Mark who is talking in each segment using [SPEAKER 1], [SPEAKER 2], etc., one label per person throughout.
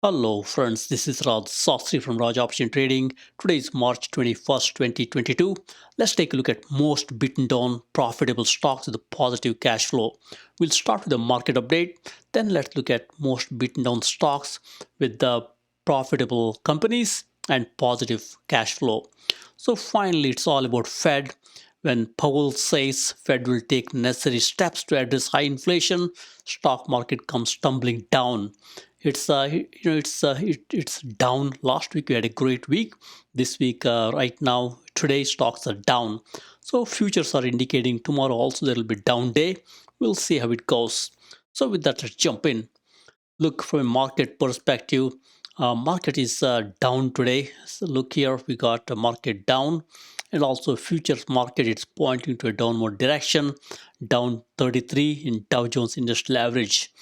[SPEAKER 1] Hello friends, this is Raj Sastry from Raj Option Trading. Today is March 21st, 2022. Let's take a look at most beaten down profitable stocks with a positive cash flow. We'll start with the market update, then let's look at most beaten down stocks with the profitable companies and positive cash flow. So finally, it's all about Fed. When Powell says Fed will take necessary steps to address high inflation, stock market comes tumbling down. It's down. Last week we had a great week. This week, right now, today stocks are down. So futures are indicating tomorrow also there will be down day. We'll see how it goes. So with that, let's jump in. Look, from a market perspective, market is down today. So look here, we got a market down, and also futures market, it's pointing to a downward direction, down 33 in Dow Jones Industrial Average.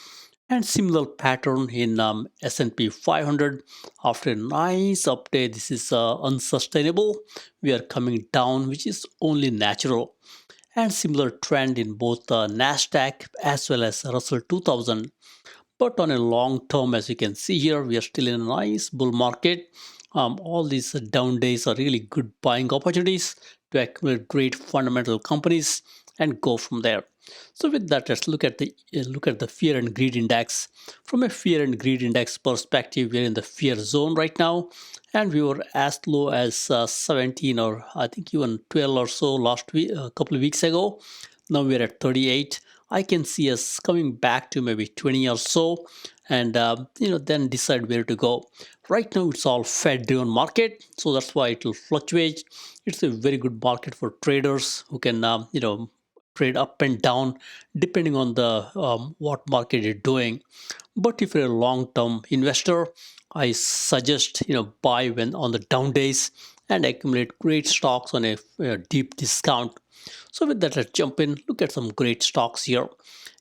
[SPEAKER 1] And similar pattern in S&P 500. After a nice update, this is unsustainable. We are coming down, which is only natural. And similar trend in both Nasdaq as well as Russell 2000. But on a long term, as you can see here, we are still in a nice bull market. All these down days are really good buying opportunities to accumulate great fundamental companies and go from there. So with that, let's look at the fear and greed index. From a fear and greed index perspective, we're in the fear zone right now, and we were as low as 17 or I think even 12 or so last week, a couple of weeks ago. Now we're at 38. I can see us coming back to maybe 20 or so, and then decide where to go. Right now, it's all Fed-driven market, so that's why it will fluctuate. It's a very good market for traders who can trade up and down depending on the what market you're doing. But if you're a long-term investor, I suggest buy when on the down days and accumulate great stocks on a deep discount. So with that, let's jump in, look at some great stocks here.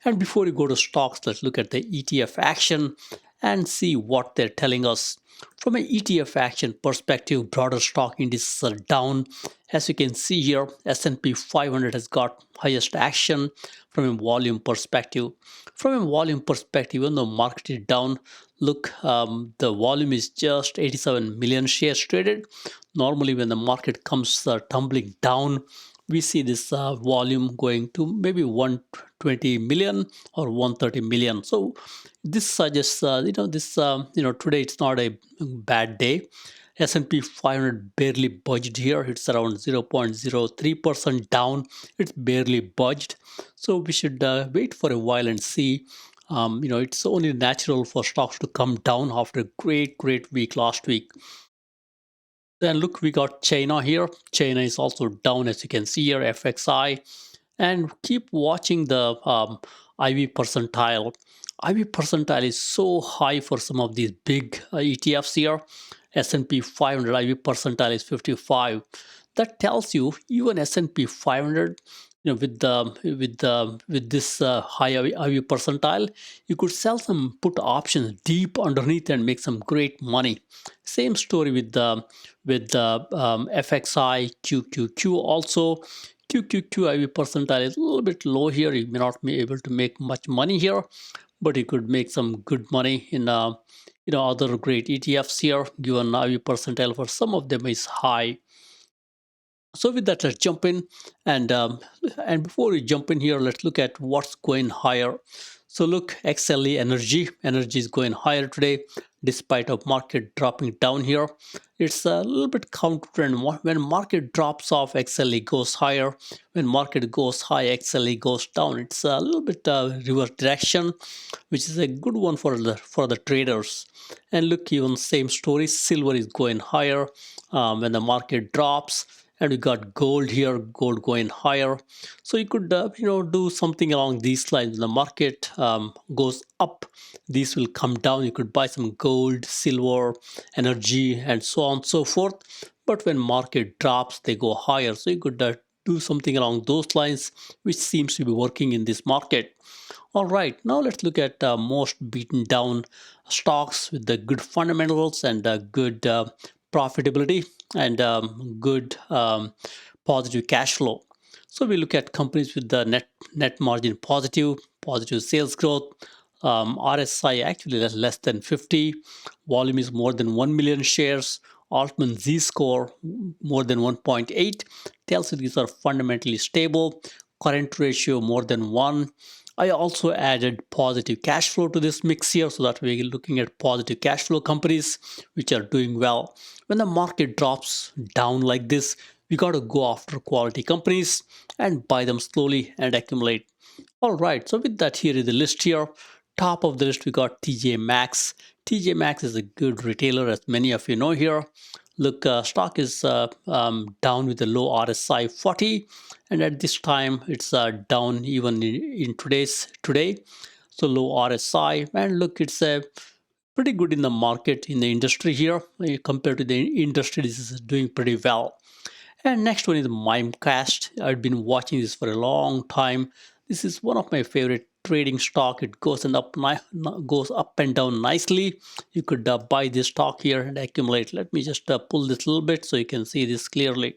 [SPEAKER 1] And before we go to stocks, let's look at the ETF action and see what they're telling us. From an ETF action perspective, broader stock indices are down. As you can see here, S&P 500 has got highest action from a volume perspective. From a volume perspective, even though market is down, look, the volume is just 87 million shares traded. Normally, when the market comes tumbling down, we see this volume going to maybe 120 million or 130 million. So this suggests today it's not a bad day. S&P 500 barely budged here. It's around 0.03% down. It's barely budged. So we should wait for a while and see. It's only natural for stocks to come down after a great week last week. Then look, we got China here. China is also down, as you can see here, FXI. And keep watching the IV percentile. IV percentile is so high for some of these big ETFs here. S&P 500 IV percentile is 55. That tells you even S&P 500, with this high IV percentile, you could sell some put options deep underneath and make some great money. Same story with the FXI QQQ also. QQQ IV percentile is a little bit low here. You may not be able to make much money here, but you could make some good money in other great ETFs here. Given IV percentile for some of them is high. So with that, let's jump in, and before we jump in here, let's look at what's going higher. So look, XLE energy is going higher today, despite of market dropping down here. It's a little bit counter, and when market drops off, XLE goes higher. When market goes high, XLE goes down. It's a little bit reverse direction, which is a good one for the traders. And look, even same story, silver is going higher when the market drops. And we got gold here, gold going higher. So you could do something along these lines. When the market goes up, these will come down. You could buy some gold, silver, energy, and so on and so forth. But when market drops, they go higher. So you could do something along those lines, which seems to be working in this market. All right, now let's look at most beaten down stocks with the good fundamentals and good profitability and good positive cash flow. So we look at companies with the net margin positive sales growth, RSI actually less than 50. Volume is more than 1 million shares. Altman Z score more than 1.8. Tells you these are fundamentally stable. Current ratio more than 1. I also added positive cash flow to this mix here so that we're looking at positive cash flow companies which are doing well. When the market drops down like this, we got to go after quality companies and buy them slowly and accumulate. All right, so with that, here is the list here. Top of the list, we got TJ Maxx. TJ Maxx is a good retailer, as many of you know here. Look, stock is down with a low RSI 40, and at this time, it's down even in today. So low RSI, and look, it's pretty good in the market in the industry here. Compared to the industry, this is doing pretty well. And next one is Mimecast. I've been watching this for a long time. This is one of my favorite trading stock. It goes up and down nicely. You could buy this stock here and accumulate. Let me just pull this a little bit so you can see this clearly.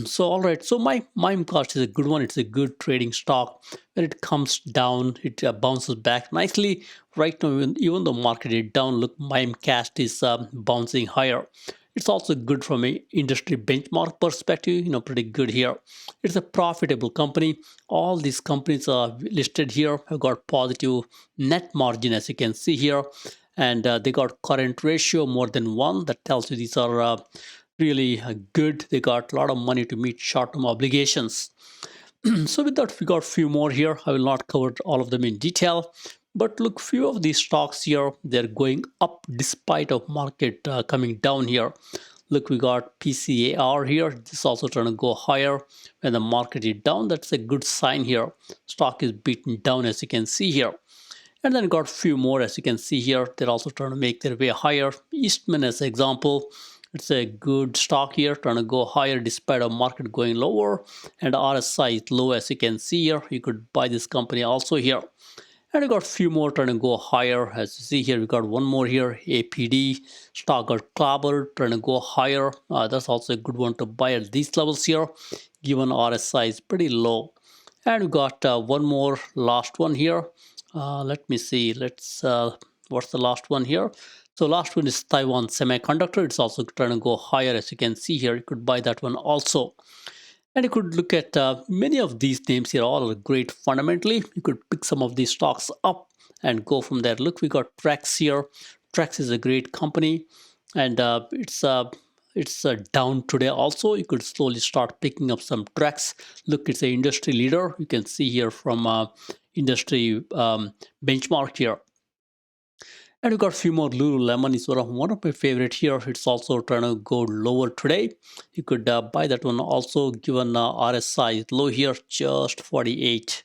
[SPEAKER 1] So all right, so my Mimecast is a good one. It's a good trading stock. When it comes down, it bounces back nicely. Right now, even though market is down, look, Mimecast is bouncing higher. It's also good from a industry benchmark perspective, pretty good here. It's a profitable company. All these companies are listed here have got positive net margin, as you can see here, and they got current ratio more than 1. That tells you these are really good. They got a lot of money to meet short-term obligations. So with that, we got a few more here. I will not cover all of them in detail, but look, few of these stocks here, they're going up despite of market coming down here. Look, we got PCAR here. This is also trying to go higher. When the market is down, that's a good sign here. Stock is beaten down, as you can see here. And then got a few more, as you can see here. They're also trying to make their way higher. Eastman as an example. It's a good stock here, trying to go higher despite a market going lower. And RSI is low, as you can see here. You could buy this company also here. And we got a few more trying to go higher. As you see here, we got one more here, APD. Stock got clobbered, trying to go higher. That's also a good one to buy at these levels here, given RSI is pretty low. And we got one more, last one here. Let me see. What's the last one here? So last one is Taiwan Semiconductor. It's also trying to go higher, as you can see here. You could buy that one also. And you could look at many of these names here, all are great fundamentally. You could pick some of these stocks up and go from there. Look, we got TREX here. TREX is a great company, and it's down today also. You could slowly start picking up some TREX. Look, it's an industry leader. You can see here from industry benchmark here. And we got a few more. Lululemon is one of my favorite here. It's also trying to go lower today. You could buy that one also, given RSI is low here, just 48.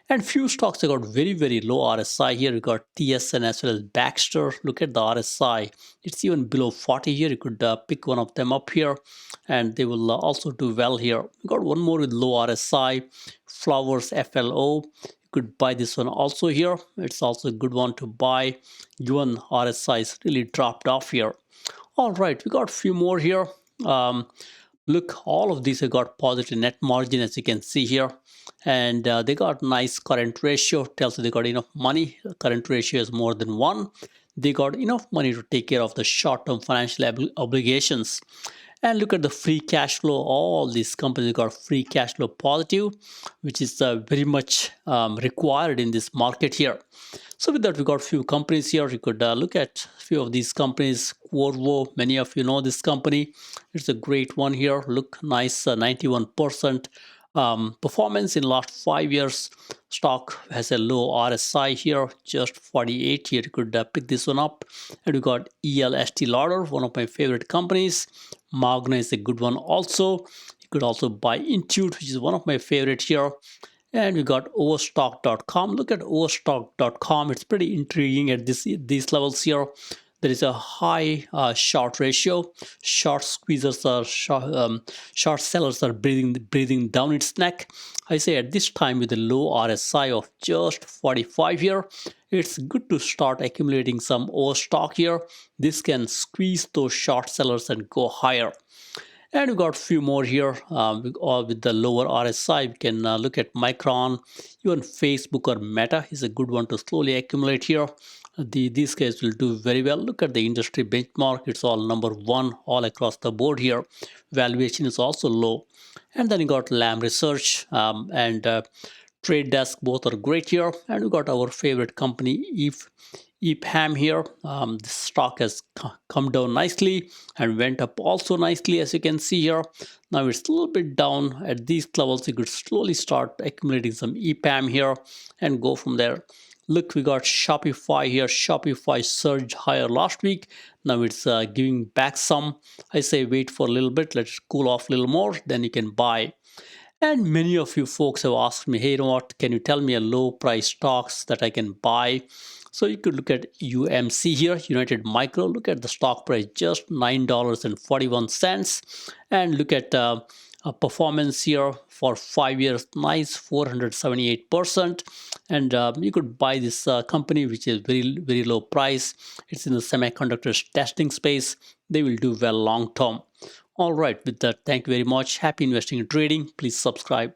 [SPEAKER 1] And few stocks have got very, very low RSI here. We got TSN as well as Baxter. Look at the RSI. It's even below 40 here. You could pick one of them up here, and they will also do well here. We got one more with low RSI, Flowers FLO. Could buy this one also here. It's also a good one to buy, given RSI is really dropped off here. All right, we got a few more here. Look, all of these have got positive net margin, as you can see here, and they got nice current ratio. Tells you they got enough money. Current ratio is more than 1. They got enough money to take care of the short-term financial obligations. And look at the free cash flow. All these companies got free cash flow positive, which is very much required in this market here. So with that, we got a few companies here. You could look at a few of these companies. Qorvo, many of you know this company. It's a great one here. Look, nice 91% performance in last 5 years. Stock has a low RSI here, just 48 here. You could pick this one up. And we got ELST Lauder, one of my favorite companies. Magna is a good one also. You could also buy Intuit, which is one of my favorite here. And we got overstock.com. Look at overstock.com. It's pretty intriguing at these levels here. There is a high short ratio. Short squeezers are short sellers are breathing down its neck. I say at this time with a low RSI of just 45 here, it's good to start accumulating some overstock here. This can squeeze those short sellers and go higher. And we got a few more here, all with the lower RSI. We can look at Micron, even Facebook or Meta is a good one to slowly accumulate here. These guys will do very well. Look at the industry benchmark. It's all number one all across the board here. Valuation is also low. And then you got Lam Research and Trade Desk. Both are great here. And we got our favorite company, EPAM here. The stock has come down nicely and went up also nicely, as you can see here. Now it's a little bit down at these levels. You could slowly start accumulating some EPAM here and go from there. Look, we got Shopify here. Shopify surged higher last week. Now it's giving back some. I say wait for a little bit. Let it cool off a little more. Then you can buy. And many of you folks have asked me, hey, you know what, can you tell me a low price stocks that I can buy? So you could look at UMC here, United Micro. Look at the stock price, just $9.41. And look at a performance here for 5 years, nice 478%. And you could buy this company, which is very, very low price. It's in the semiconductor testing space. They will do well long term. All right, with that, thank you very much. Happy investing and trading. Please subscribe.